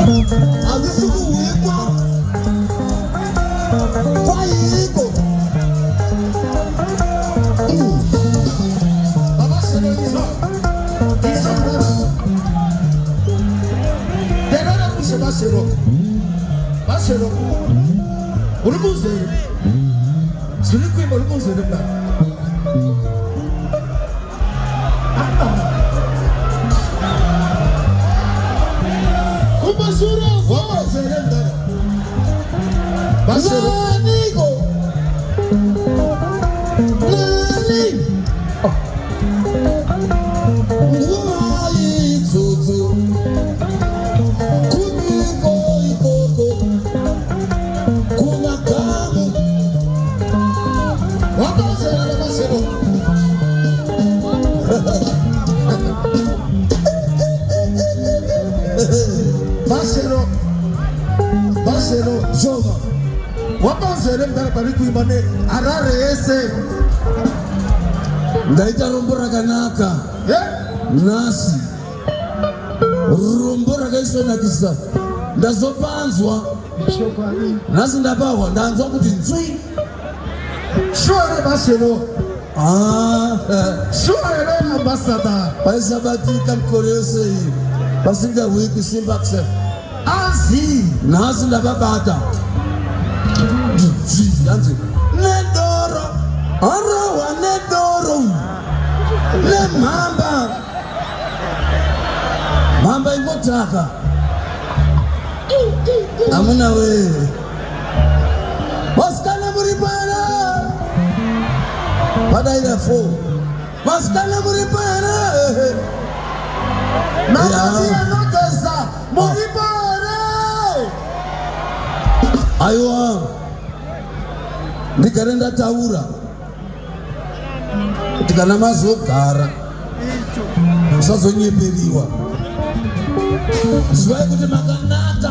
Azisuku wiko. Kwa yiko. Baba sero iso. Iso baba. Derara kuse basero. Basero. Urubuze. Suluku imba urubuze deba. Kumasura kwa zerenda. Basero. Nanigo. Nani. Nguai zuzu. Kuniko ikoko. Kuna kamu. Wabasero basero. Basero. Basero Joma. Wabasero ndara pariku imane arare ese. Ndaita rombora kanaka. Nasi. Rombora kaiswa na kisa. Ndazopanzwa. Nasi ndabawa ndanzwa kuti nzui. Shore basero. Shore ambassador. Paisa batika mkorese hii. Basinga wiki simba kse. Azi. Nasi ndababata. Yanzi. Nedoro. Arawa nedoro. Ne mamba. Mamba ingotaka. Amuna we. Maskala muripara. Pada ila fo. Maskala muripara. Makazi ya notesa. Muripara. Aywa. Ndikarenda taura. Tikana mazogara. Usazonyeperiwa. Zivaye kuti makanaka.